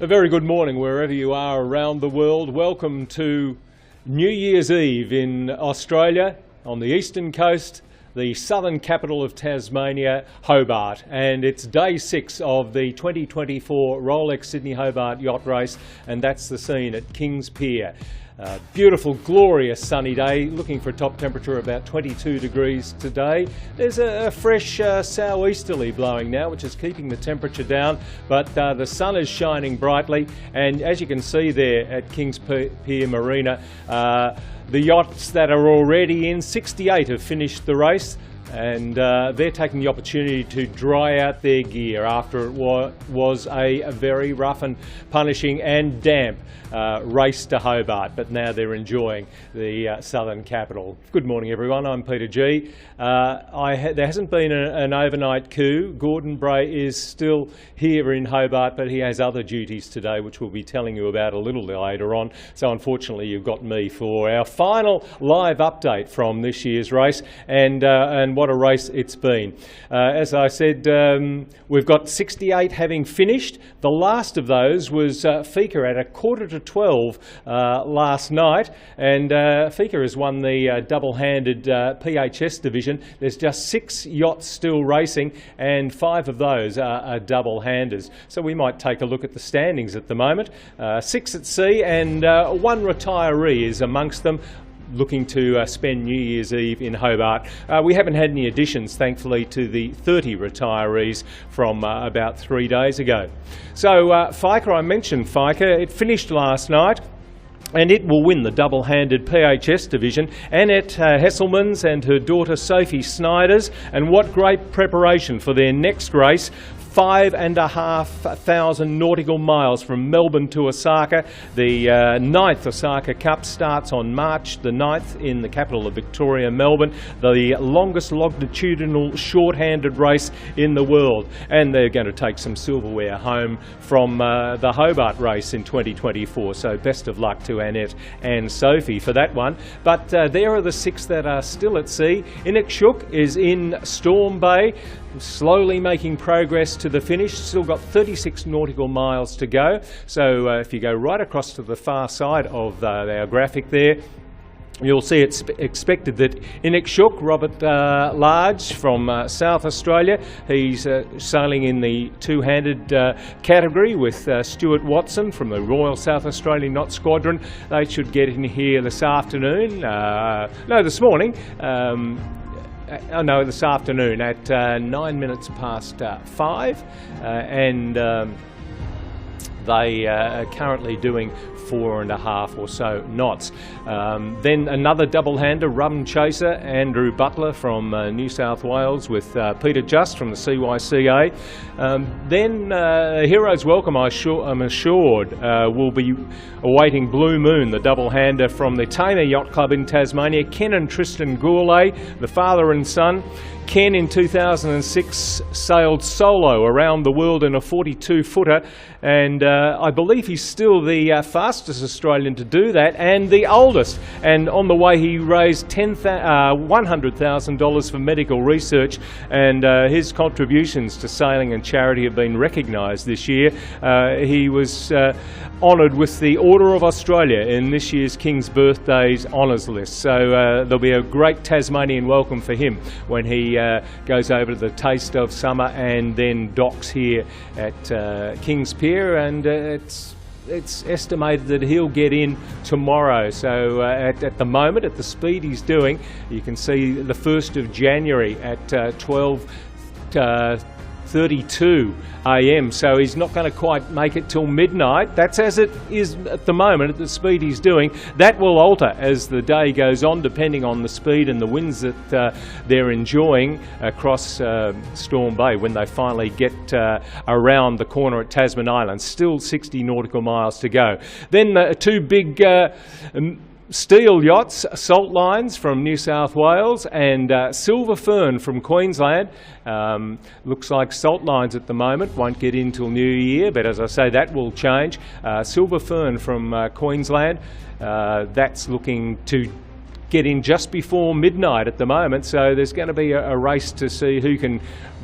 A very good morning wherever you are around the world. Welcome to New Year's Eve in Australia, on the eastern coast, the southern capital of Tasmania, Hobart. And it's day 6 of the 2024 Rolex Sydney Hobart Yacht Race, and that's the scene at Kings Pier. Beautiful, glorious sunny day, looking for a top temperature of about 22 degrees today. There's a fresh southeasterly blowing now, which is keeping the temperature down, but the sun is shining brightly, and as you can see there at Kings Pier Marina, the yachts that are already in, 68 have finished the race, and they're taking the opportunity to dry out their gear after it was a very rough and punishing and damp race to Hobart, but now they're enjoying the southern capital. Good morning everyone, I'm Peter G. There hasn't been an overnight coup. Gordon Bray is still here in Hobart, but he has other duties today which we'll be telling you about a little later on, so unfortunately you've got me for our final live update from this year's race, and what a race it's been. As I said, we've got 68 having finished. The last of those was Fika at 11:45 last night, and Fika has won the double-handed PHS division. There's just 6 yachts still racing, and 5 of those are double-handers. So we might take a look at the standings at the moment. 6 at sea, and 1 retiree is amongst them, looking to spend New Year's Eve in Hobart. We haven't had any additions, thankfully, to the 30 retirees from about 3 days ago. So Fika, I mentioned Fika, it finished last night, and it will win the double-handed PHS division. Annette Hesselmans and her daughter Sophie Snyders, and what great preparation for their next race. 5,500 nautical miles from Melbourne to Osaka. The 9th Osaka Cup starts on March the 9th in the capital of Victoria, Melbourne, the longest longitudinal short-handed race in the world. And they're going to take some silverware home from the Hobart race in 2024. So best of luck to Annette and Sophie for that one. But there are the 6 that are still at sea. Inukshuk is in Storm Bay, slowly making progress to the finish. Still got 36 nautical miles to go. So if you go right across to the far side of our graphic there, you'll see it's expected that Inukshuk, Robert Large from South Australia, he's sailing in the two-handed category with Stuart Watson from the Royal South Australian Yacht Squadron. They should get in here this afternoon, this morning. This afternoon at 9 minutes past 5, and they are currently doing 4.5 or so knots. Then another double-hander, rum chaser, Andrew Butler from New South Wales with Peter Just from the CYCA. Then Hero's Welcome, I'm assured, will be awaiting Blue Moon, the double-hander from the Tamer Yacht Club in Tasmania. Ken and Tristan Gourlay, the father and son. Ken in 2006 sailed solo around the world in a 42-footer, and I believe he's still the fastest Australian to do that, and the oldest. And on the way he raised $100,000 for medical research, and his contributions to sailing and charity have been recognised this year. He was honoured with the Order of Australia in this year's King's Birthdays honours list. So there'll be a great Tasmanian welcome for him when he goes over to the Taste of Summer and then docks here at Kings Pier, and it's estimated that he'll get in tomorrow. So at the moment, at the speed he's doing, you can see the 1st of January at 12:32 a.m. So he's not going to quite make it till midnight. That's as it is at the moment at the speed he's doing. That will alter as the day goes on, depending on the speed and the winds that they're enjoying across Storm Bay when they finally get around the corner at Tasman Island. Still 60 nautical miles to go. Then 2 big steel yachts, Salt Lines from New South Wales and Silver Fern from Queensland. Looks like Salt Lines at the moment won't get in till New Year, but as I say, that will change. Silver Fern from Queensland, that's looking to get in just before midnight at the moment, so there's going to be a race to see who can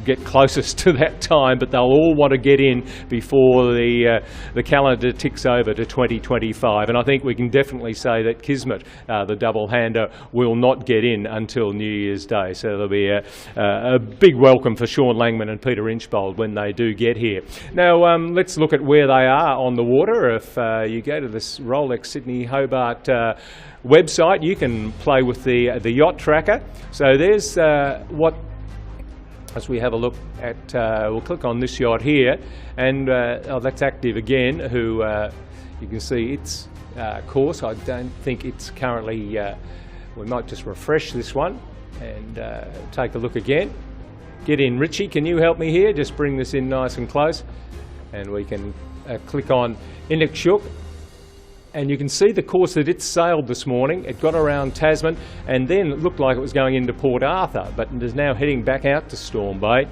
get closest to that time, but they'll all want to get in before the calendar ticks over to 2025. And I think we can definitely say that Kismet, the double-hander, will not get in until New Year's Day. So there'll be a big welcome for Sean Langman and Peter Inchbold when they do get here. Now, let's look at where they are on the water. If you go to this Rolex Sydney Hobart website, you can play with the yacht tracker. So there's as we have a look at, we'll click on this yacht here, and that's active again, who you can see its course. I don't think it's currently, we might just refresh this one and take a look again. Get in, Richie, can you help me here? Just bring this in nice and close, and we can click on Inukshuk. And you can see the course that it sailed this morning. It got around Tasman and then it looked like it was going into Port Arthur, but it is now heading back out to Storm Bay,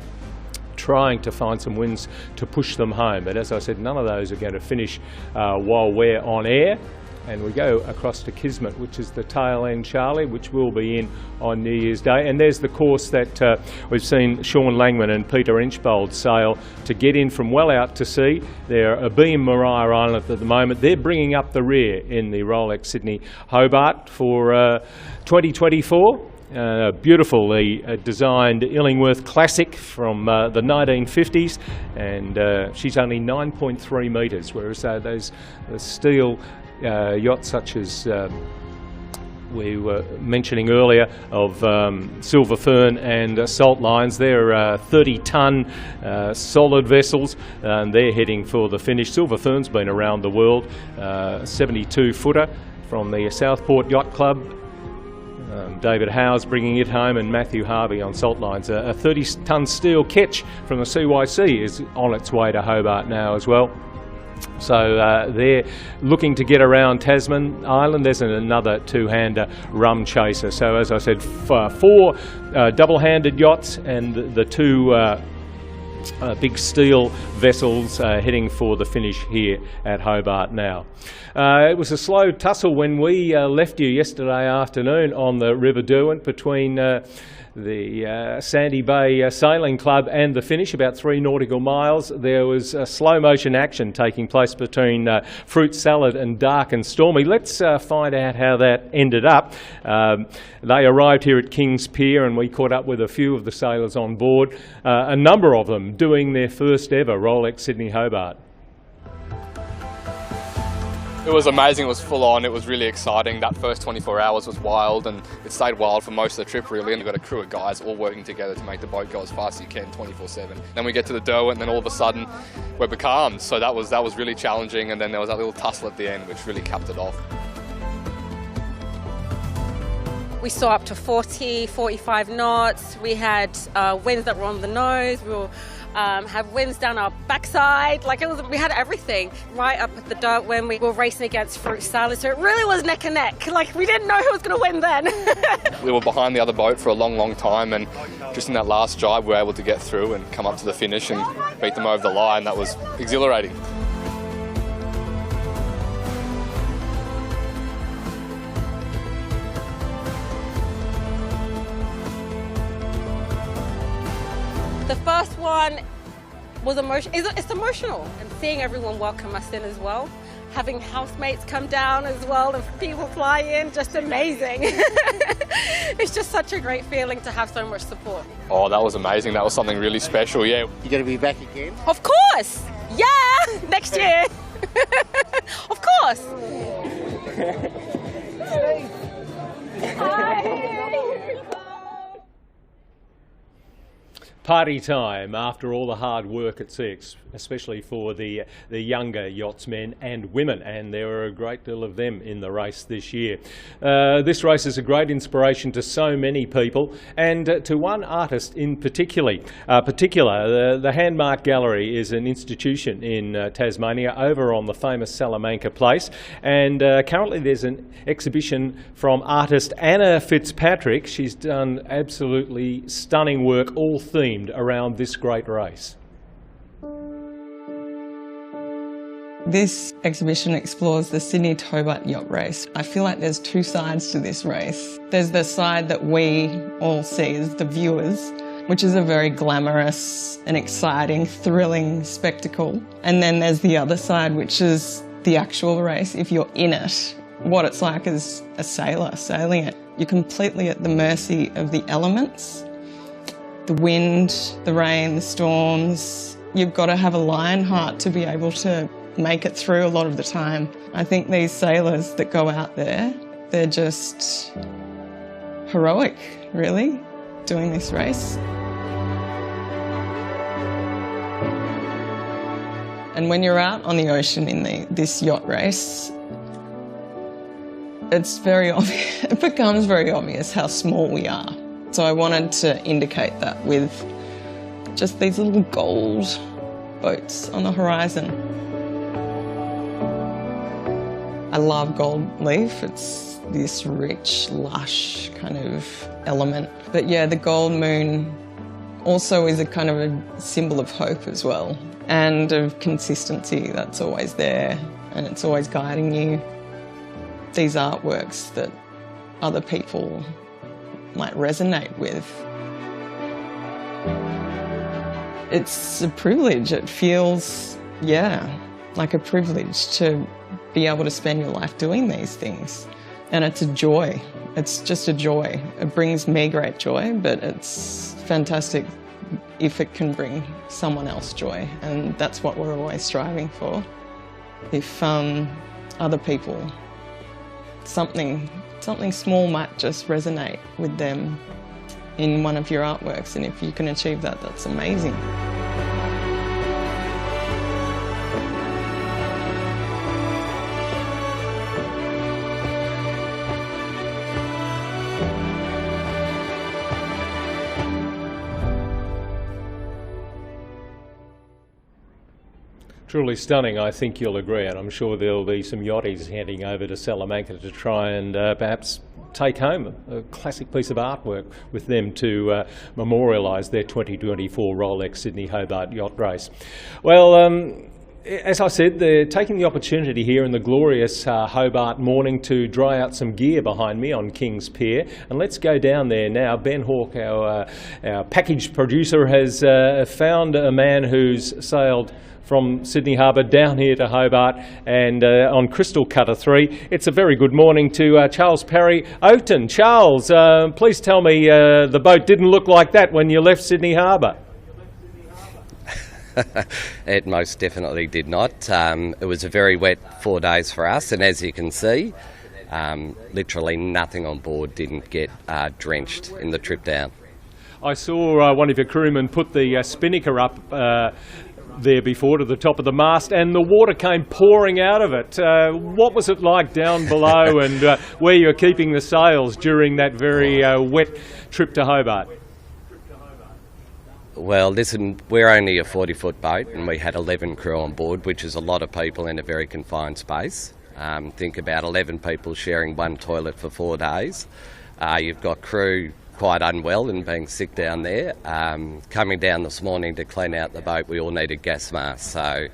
trying to find some winds to push them home. But as I said, none of those are going to finish while we're on air. And we go across to Kismet, which is the tail end, Charlie, which will be in on New Year's Day. And there's the course that we've seen Sean Langman and Peter Inchbold sail to get in from well out to sea. They're abeam Maria Island at the moment. They're bringing up the rear in the Rolex Sydney Hobart for 2024. Beautifully designed Illingworth Classic from the 1950s, and she's only 9.3 metres, whereas those steel yachts such as we were mentioning earlier of Silver Fern and Salt Lines, they're 30-tonne solid vessels, and they're heading for the finish. Silver Fern's been around the world, 72-footer from the Southport Yacht Club. David Howe's bringing it home, and Matthew Harvey on Salt Lines. A 30-tonne steel ketch from the CYC is on its way to Hobart now as well. So they're looking to get around Tasman Island. There's another two-hander, Rum Chaser. So as I said, four double-handed yachts and the two big steel vessels heading for the finish here at Hobart now. It was a slow tussle when we left you yesterday afternoon on the River Derwent between the Sandy Bay Sailing Club and the finish, about 3 nautical miles. There was slow motion action taking place between Fruit Salad and Dark and Stormy. Let's find out how that ended up. They arrived here at Kings Pier and we caught up with a few of the sailors on board, a number of them doing their first ever Rolex Sydney Hobart. It was amazing, it was full on, it was really exciting. That first 24 hours was wild, and it stayed wild for most of the trip really, and we've got a crew of guys all working together to make the boat go as fast as you can 24/7. Then we get to the Derwent and then all of a sudden we're becalmed, so that was really challenging, and then there was that little tussle at the end which really capped it off. We saw up to 40, 45 knots. We had winds that were on the nose. We will have winds down our backside. We had everything right up at the dirt when we were racing against Fruit Salad. So it really was neck and neck. We didn't know who was going to win then. We were behind the other boat for a long time, and just in that last drive we were able to get through and come up to the finish and beat them over the line. That was exhilarating. The first one was it's emotional, and seeing everyone welcome us in as well, having housemates come down as well and people fly in, just amazing. It's just such a great feeling to have so much support. Oh, that was amazing. That was something really special, yeah. You going to be back again? Of course! Yeah! Next year! Of course! Hi! Party time after all the hard work at sea, especially for the younger yachtsmen and women, and there are a great deal of them in the race this year. This race is a great inspiration to so many people, and to one artist in particular. The Handmark Gallery is an institution in Tasmania over on the famous Salamanca Place, and currently there's an exhibition from artist Anna Fitzpatrick. She's done absolutely stunning work, all themed around this great race. This exhibition explores the Sydney to Hobart Yacht Race. I feel like there's two sides to this race. There's the side that we all see as the viewers, which is a very glamorous and exciting, thrilling spectacle. And then there's the other side, which is the actual race. If you're in it, what it's like as a sailor sailing it. You're completely at the mercy of the elements, the wind, the rain, the storms. You've got to have a lion heart to be able to make it through a lot of the time. I think these sailors that go out there, they're just heroic, really, doing this race. And when you're out on the ocean in this yacht race, it's very obvious, it becomes very obvious how small we are. So I wanted to indicate that with just these little gold boats on the horizon. I love gold leaf. It's this rich, lush kind of element. But yeah, the gold moon also is a kind of a symbol of hope as well, and of consistency that's always there, and it's always guiding you. These artworks that other people might resonate with. It's a privilege. It feels, yeah, like a privilege to be able to spend your life doing these things. And it's a joy. It's just a joy. It brings me great joy, but it's fantastic if it can bring someone else joy. And that's what we're always striving for. If other people, something small might just resonate with them in one of your artworks, and if you can achieve that, that's amazing. Truly stunning, I think you'll agree, and I'm sure there'll be some yachties heading over to Salamanca to try and perhaps take home a classic piece of artwork with them to memorialise their 2024 Rolex Sydney Hobart Yacht Race. Well, as I said, they're taking the opportunity here in the glorious Hobart morning to dry out some gear behind me on Kings Pier. And let's go down there now. Ben Hawke, our package producer, has found a man who's sailed from Sydney Harbour down here to Hobart and on Crystal Cutter 3. It's a very good morning to Charles Parry Oaten. Charles, please tell me the boat didn't look like that when you left Sydney Harbour. It most definitely did not. It was a very wet 4 days for us, and as you can see, literally nothing on board didn't get drenched in the trip down. I saw one of your crewmen put the spinnaker up there before to the top of the mast, and the water came pouring out of it. What was it like down below and where you were keeping the sails during that very wet trip to Hobart? Well, listen, we're only a 40-foot boat and we had 11 crew on board, which is a lot of people in a very confined space. Think about 11 people sharing one toilet for 4 days. You've got crew quite unwell and being sick down there. Coming down this morning to clean out the boat, we all needed gas masks, so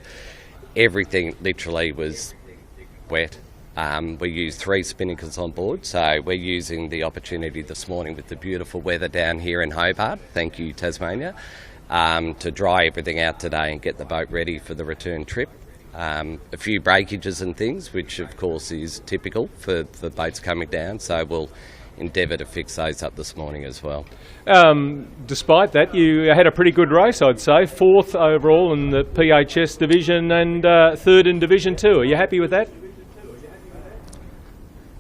everything literally was wet. We used 3 spinnakers on board, so we're using the opportunity this morning with the beautiful weather down here in Hobart, thank you Tasmania, to dry everything out today and get the boat ready for the return trip. A few breakages and things, which of course is typical for boats coming down, so we'll endeavour to fix those up this morning as well. Despite that, you had a pretty good race, I'd say. 4th overall in the PHS division and 3rd in Division 2. Are you happy with that?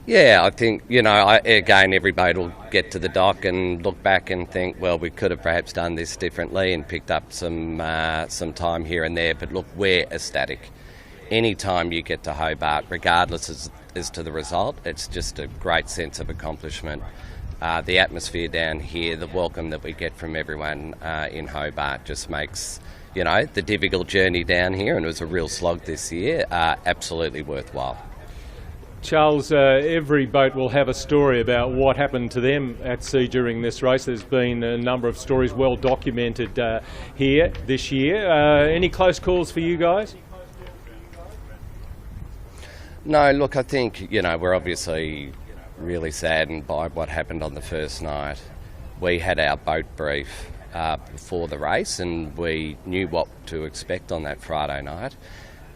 Yeah, I think, again, every boat will get to the dock and look back and think, well, we could have perhaps done this differently and picked up some time here and there. But look, we're ecstatic. Any time you get to Hobart, regardless as to the result, it's just a great sense of accomplishment. The atmosphere down here, the welcome that we get from everyone in Hobart just makes, the difficult journey down here, and it was a real slog this year, absolutely worthwhile. Charles, every boat will have a story about what happened to them at sea during this race. There's been a number of stories well documented here this year. Any close calls for you guys? No, look, I think, we're obviously really saddened by what happened on the first night. We had our boat brief before the race, and we knew what to expect on that Friday night.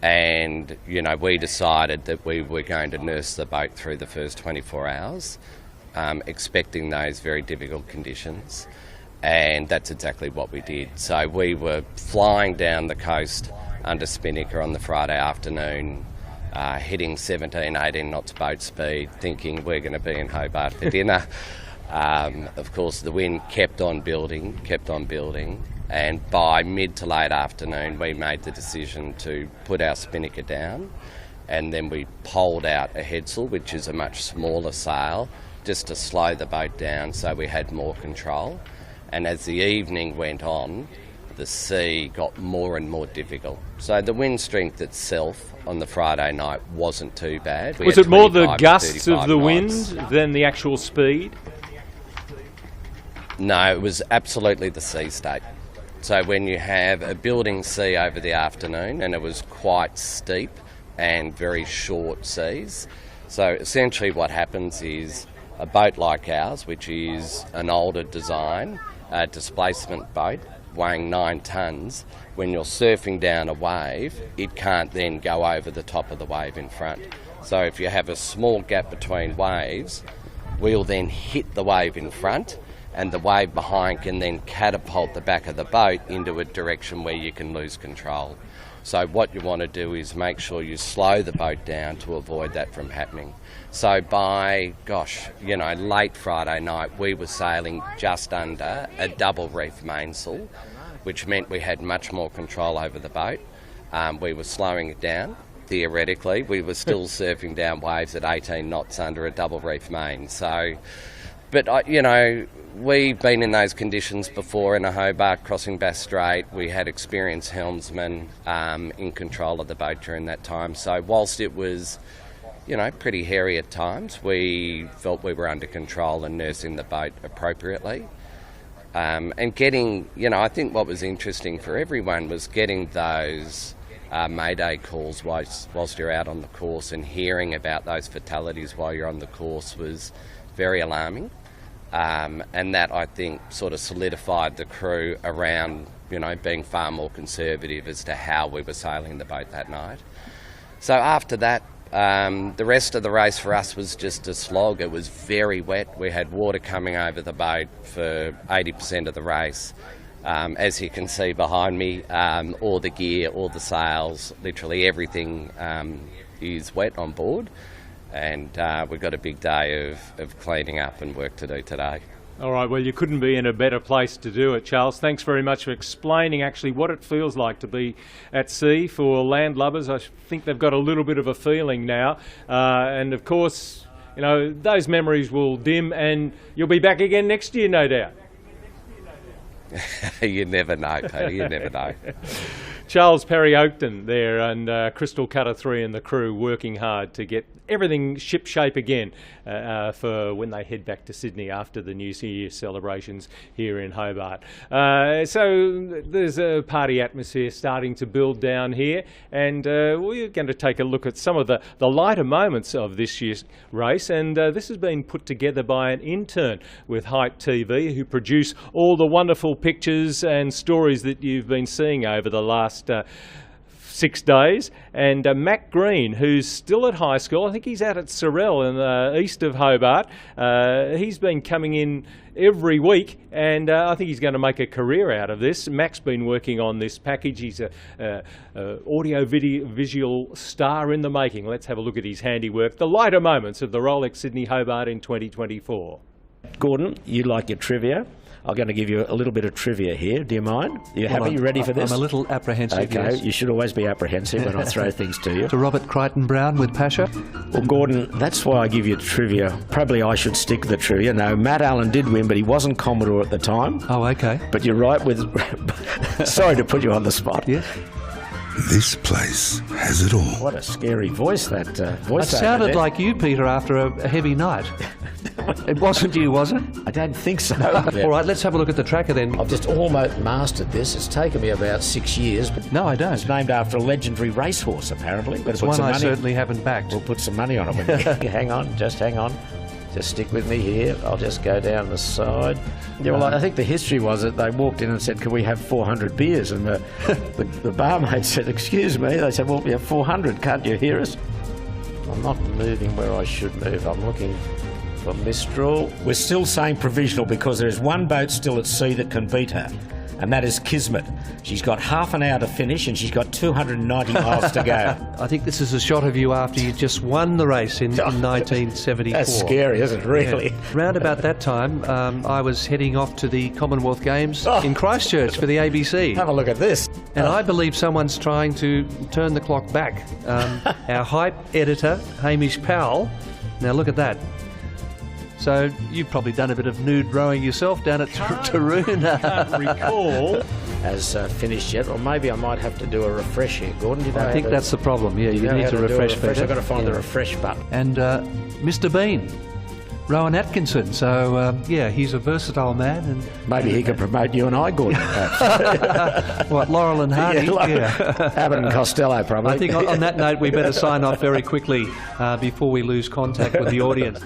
And, you know, we decided that we were going to nurse the boat through the first 24 hours, expecting those very difficult conditions. And that's exactly what we did. So we were flying down the coast under spinnaker on the Friday afternoon, hitting 17, 18 knots boat speed, thinking we're going to be in Hobart for dinner. Of course, the wind kept on building, and by mid to late afternoon we made the decision to put our spinnaker down, and then we poled out a headsail, which is a much smaller sail, just to slow the boat down so we had more control. And as the evening went on, the sea got more and more difficult. So the wind strength itself on the Friday night wasn't too bad. Was it more the gusts of the wind than the actual speed? No, it was absolutely the sea state. So when you have a building sea over the afternoon, and it was quite steep and very short seas, so essentially what happens is a boat like ours, which is an older design, a displacement boat, weighing 9 tonnes, when you're surfing down a wave, it can't then go over the top of the wave in front. So if you have a small gap between waves, we'll then hit the wave in front, and the wave behind can then catapult the back of the boat into a direction where you can lose control. So what you want to do is make sure you slow the boat down to avoid that from happening. So by, late Friday night, we were sailing just under a double reef mainsail, which meant we had much more control over the boat. We were slowing it down. Theoretically, we were still surfing down waves at 18 knots under a double reef main. So, but we've been in those conditions before in a Hobart crossing Bass Strait. We had experienced helmsmen in control of the boat during that time. So whilst it was, pretty hairy at times, we felt we were under control and nursing the boat appropriately. And getting, I think what was interesting for everyone was getting those mayday calls whilst you're out on the course, and hearing about those fatalities while you're on the course was very alarming. And that, I think, sort of solidified the crew around, being far more conservative as to how we were sailing the boat that night. So after that, the rest of the race for us was just a slog. It was very wet. We had water coming over the boat for 80% of the race. As you can see behind me, all the gear, all the sails, literally everything is wet on board. And we've got a big day of cleaning up and work to do today. All right, well, you couldn't be in a better place to do it, Charles. Thanks very much for explaining actually what it feels like to be at sea. For landlubbers, I think they've got a little bit of a feeling now. And of course, those memories will dim, and you'll be back again next year, no doubt. You never know, Peter, you never know. Charles Perry-Oakton there, and Crystal Cutter 3 and the crew working hard to get everything ship-shape again for when they head back to Sydney after the New Year celebrations here in Hobart. So there's a party atmosphere starting to build down here, and we're going to take a look at some of the lighter moments of this year's race, and this has been put together by an intern with Hype TV, who produce all the wonderful pictures and stories that you've been seeing over the last 6 days. And Matt Green, who's still at high school, I think he's out at Sorell in the east of Hobart. He's been coming in every week, and I think he's going to make a career out of this. Mac's been working on this package. He's a audio visual star in the making. Let's have a look at his handiwork. The lighter moments of the Rolex Sydney Hobart in 2024. Gordon, you like your trivia. I'm going to give you a little bit of trivia here. Do you mind? You happy? You ready for this? I'm a little apprehensive. Okay, yes. You should always be apprehensive when I throw things to you. To Robert Crichton Brown with Pasha. Well, Gordon, that's why I give you trivia. Probably I should stick to the trivia. No, Matt Allen did win, but he wasn't Commodore at the time. Oh, okay. But you're right with... Sorry to put you on the spot. Yes. This place has it all. What a scary voice that voice. It sounded like you, Peter, after a heavy night. It wasn't you, was it? I don't think so. All right, let's have a look at the tracker then. I've just almost mastered this. It's taken me about 6 years. But No, I don't. It's named after a legendary racehorse, apparently. It's one I certainly haven't backed. We'll put some money on it. Hang on, just hang on. Just stick with me here. I'll just go down the side. Yeah, well, I think the history was that they walked in and said, "Can we have 400 beers?" And the barmaid said, "Excuse me." They said, "Well, we have 400. Can't you hear us?" I'm not moving where I should move. I'm looking for Mistral. We're still saying provisional because there is one boat still at sea that can beat her, and that is Kismet. She's got half an hour to finish and she's got 290 miles to go. I think this is a shot of you after you just won the race in 1974. That's scary, isn't it, really? Yeah. Round about that time, I was heading off to the Commonwealth Games in Christchurch for the ABC. Have a look at this. And I believe someone's trying to turn the clock back. Our hype editor, Hamish Powell. Now look at that. So you've probably done a bit of nude rowing yourself down at Taroon. Can't recall. Has finished yet, or maybe I might have to do a refresh here. Gordon, I think that's the problem. Yeah, you need to refresh better. I've got to find the refresh button. And Mr. Bean, Rowan Atkinson. So yeah, he's a versatile man. And maybe he can promote you and I, Gordon. What, Laurel and Hardy? Abbott and Costello, probably. I think on that note, we better sign off very quickly before we lose contact with the audience.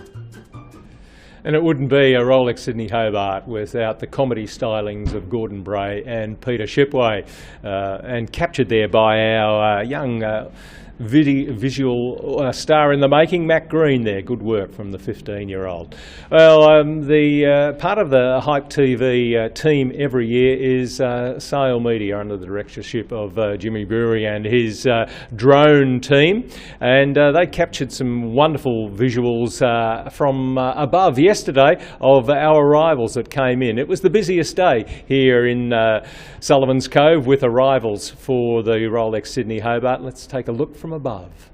And it wouldn't be a Rolex Sydney Hobart without the comedy stylings of Gordon Bray and Peter Shipway, and captured there by our young visual star in the making, Matt Green there. Good work from the 15-year-old. Well, the part of the Hype TV team every year is Sail Media under the directorship of Jimmy Brewery and his drone team, and they captured some wonderful visuals from above yesterday of our arrivals that came in. It was the busiest day here in Sullivan's Cove with arrivals for the Rolex Sydney Hobart. Let's take a look from above.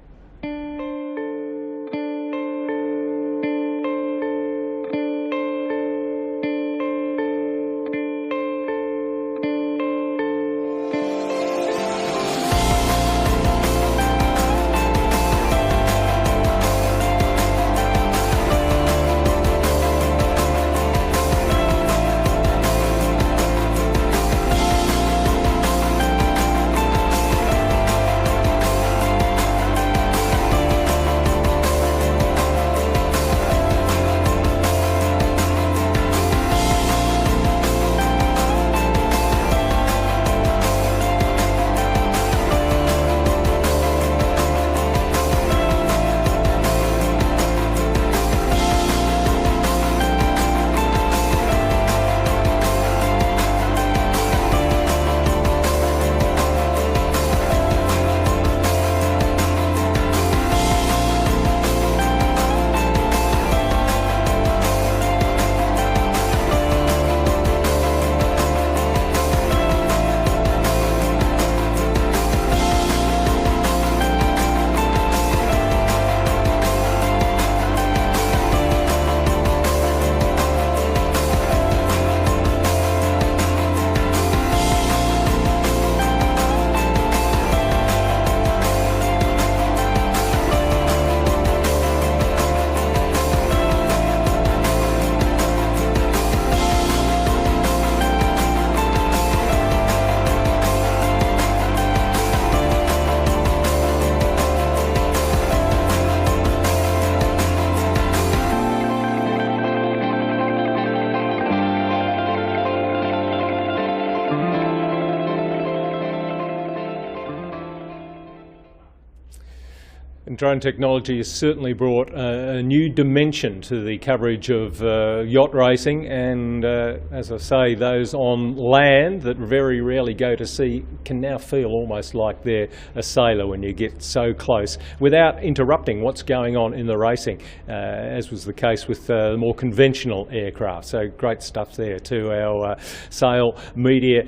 And drone technology has certainly brought a new dimension to the coverage of yacht racing, and as I say, those on land that very rarely go to sea can now feel almost like they're a sailor when you get so close without interrupting what's going on in the racing, as was the case with the more conventional aircraft. So great stuff there to our Sail Media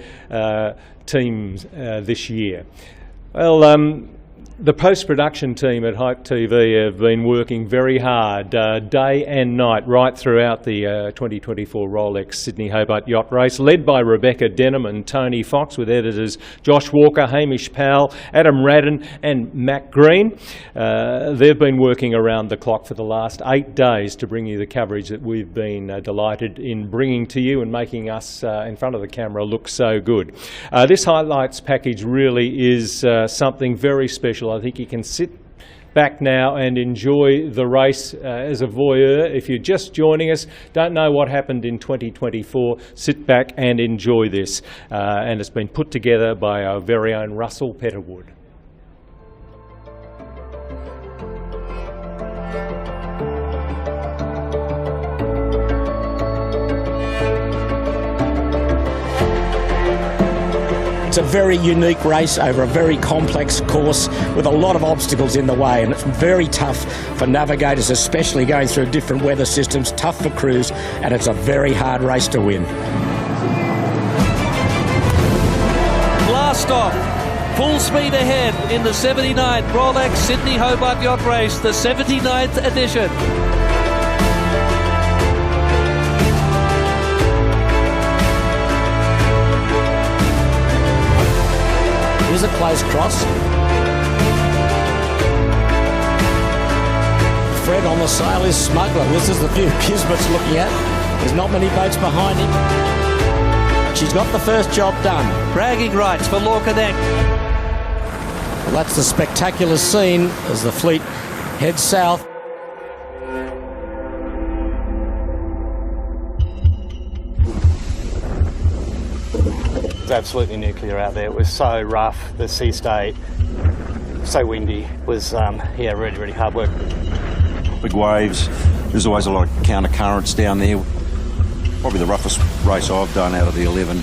teams this year. Well, the post-production team at Hype TV have been working very hard day and night right throughout the 2024 Rolex Sydney Hobart Yacht Race, led by Rebecca Denham and Tony Fox, with editors Josh Walker, Hamish Powell, Adam Radden and Matt Green. They've been working around the clock for the last 8 days to bring you the coverage that we've been delighted in bringing to you and making us in front of the camera look so good. This highlights package really is something very special. I think you can sit back now and enjoy the race as a voyeur. If you're just joining us, don't know what happened in 2024, sit back and enjoy this. And it's been put together by our very own Russell Petterwood. It's a very unique race over a very complex course with a lot of obstacles in the way, and it's very tough for navigators, especially going through different weather systems, tough for crews, and it's a very hard race to win. Blast off! Full speed ahead in the 79th Rolex Sydney Hobart Yacht Race, the 79th edition. Here's a close cross. Fred on the sail is Smuggler. This is the view Kismet's looking at. There's not many boats behind him. She's got the first job done. Bragging rights for Law Connect. Well, that's the spectacular scene as the fleet heads south. It was absolutely nuclear out there. It was so rough, the sea state, so windy. It was, really, really hard work. Big waves. There's always a lot of counter currents down there. Probably the roughest race I've done out of the 11.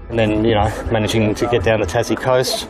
And then, managing to get down the Tassie coast.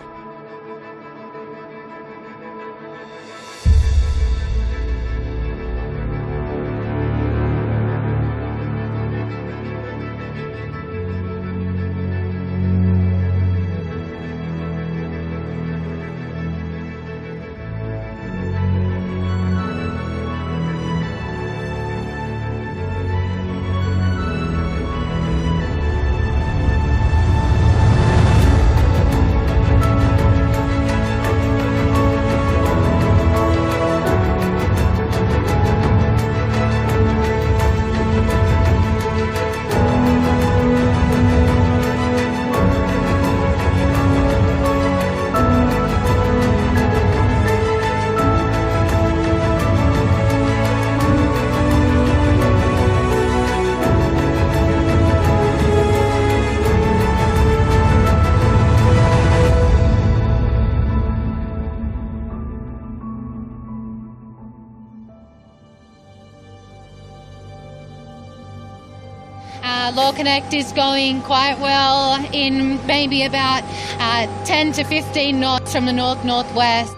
Law Connect is going quite well in maybe about 10 to 15 knots from the north-northwest.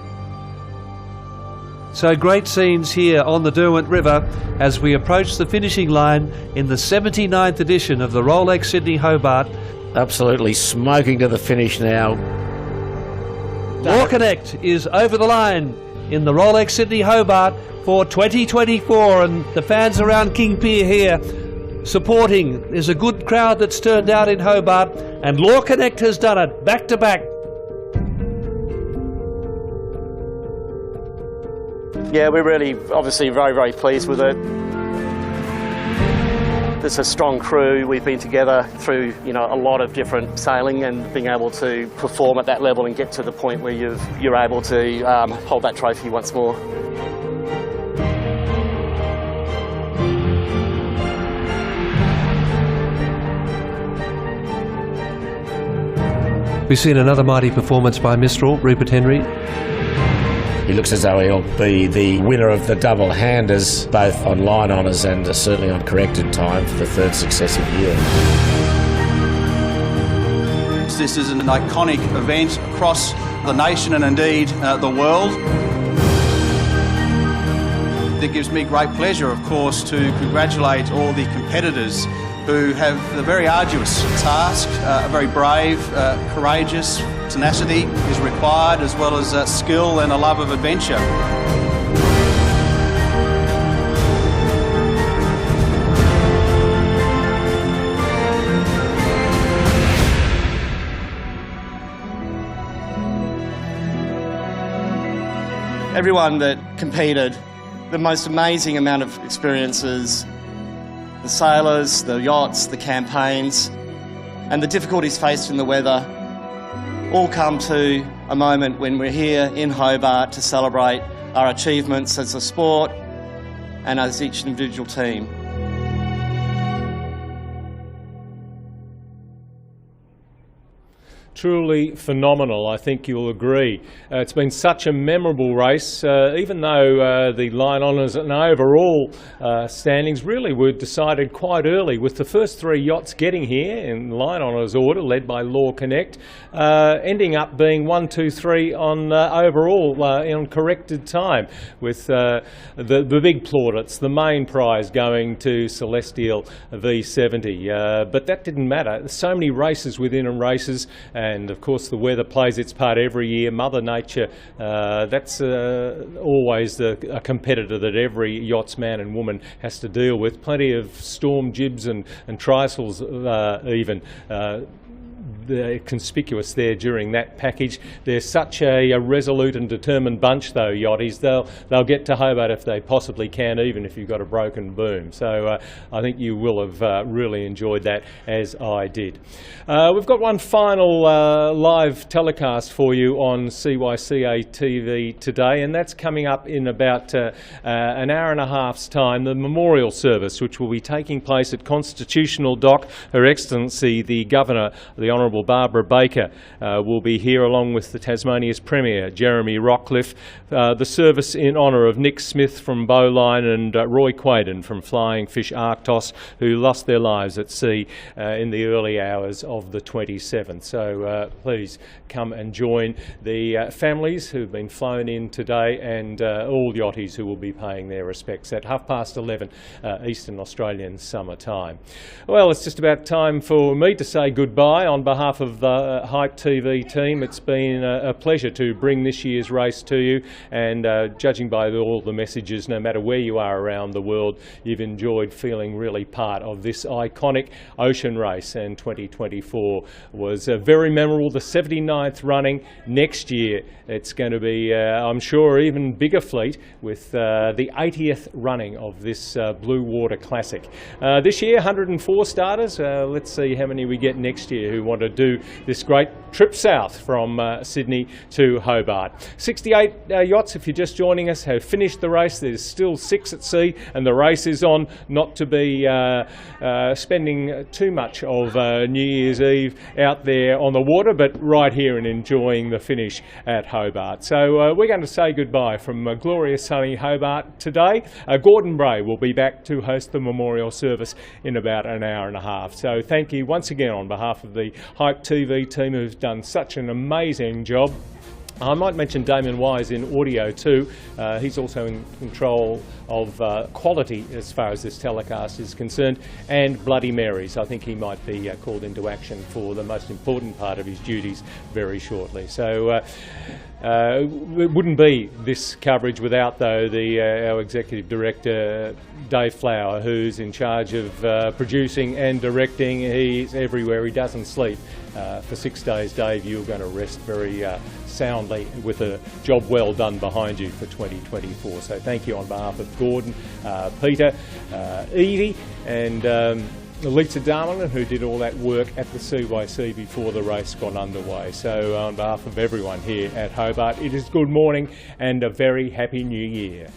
So great scenes here on the Derwent River as we approach the finishing line in the 79th edition of the Rolex Sydney Hobart. Absolutely smoking to the finish now. Law Connect is over the line in the Rolex Sydney Hobart for 2024, and the fans around King Pier here supporting. There's a good crowd that's turned out in Hobart, and Law Connect has done it back to back. Yeah, we're really, obviously, very, very pleased with it. There's a strong crew. We've been together through, a lot of different sailing, and being able to perform at that level and get to the point where you're able to hold that trophy once more. We've seen another mighty performance by Mistral, Rupert Henry. He looks as though he'll be the winner of the double-handers, both on line honours and certainly on corrected time for the third successive year. This is an iconic event across the nation and indeed the world. It gives me great pleasure, of course, to congratulate all the competitors who have the very arduous task, very brave, courageous. Tenacity is required, as well as skill and a love of adventure. Everyone that competed, the most amazing amount of experiences, the sailors, the yachts, the campaigns, and the difficulties faced in the weather. all come to a moment when we're here in Hobart to celebrate our achievements as a sport and as each individual team. Truly phenomenal, I think you'll agree. It's been such a memorable race, even though the line honours and overall standings really were decided quite early, with the first three yachts getting here in line honours order, led by Law Connect, ending up being 1, 2, 3 on overall on corrected time, with the big plaudits, the main prize going to Celestial V70. But that didn't matter. There's so many races within races, and of course the weather plays its part every year. Mother Nature, that's always a competitor that every yachtsman and woman has to deal with. Plenty of storm jibs and trysails even. They're conspicuous there during that package. They're such a resolute and determined bunch, though, yachties. They'll get to Hobart if they possibly can, even if you've got a broken boom. So I think you will have really enjoyed that, as I did. We've got one final live telecast for you on CYCA TV today, and that's coming up in about an hour and a half's time, the memorial service, which will be taking place at Constitutional Dock. Her Excellency, the Governor, the Honourable Barbara Baker, will be here, along with the Tasmania's Premier, Jeremy Rockcliffe. The service in honour of Nick Smith from Bowline and Roy Quaden from Flying Fish Arctos, who lost their lives at sea in the early hours of the 27th. So please come and join the families who've been flown in today, and all yachties who will be paying their respects at 11:30 Eastern Australian summer time. Well, it's just about time for me to say goodbye. On behalf of the Hype TV team, it's been a pleasure to bring this year's race to you, and judging by all the messages, no matter where you are around the world, you've enjoyed feeling really part of this iconic ocean race. And 2024 was very memorable, the 79th running. Next year it's going to be, I'm sure, even bigger fleet, with the 80th running of this Blue Water Classic. This year, 104 starters. Let's see how many we get next year who want to do this great trip south from Sydney to Hobart. 68 yachts, if you're just joining us, have finished the race. There's still 6 at sea, and the race is on. Not to be spending too much of New Year's Eve out there on the water, but right here and enjoying the finish at Hobart. So we're going to say goodbye from glorious sunny Hobart today. Gordon Bray will be back to host the memorial service in about an hour and a half. So thank you once again on behalf of the Hype TV team, who's done such an amazing job. I might mention Damon Wise in audio too. He's also in control of quality as far as this telecast is concerned, and Bloody Marys. I think he might be called into action for the most important part of his duties very shortly. So it wouldn't be this coverage without, though, our Executive Director, Dave Flower, who's in charge of producing and directing. He's everywhere. He doesn't sleep. For 6 days, Dave, you're going to rest very soundly with a job well done behind you for 2024. So thank you on behalf of Gordon, Peter, Evie, and Lisa Darlington, who did all that work at the CYC before the race got underway. So on behalf of everyone here at Hobart, it is good morning and a very happy new year.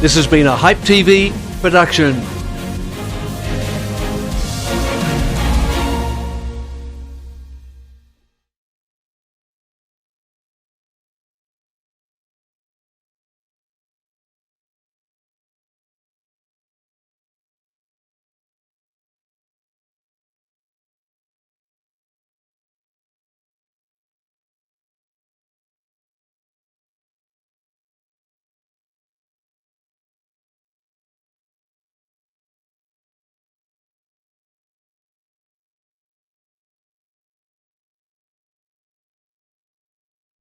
This has been a Hype TV production.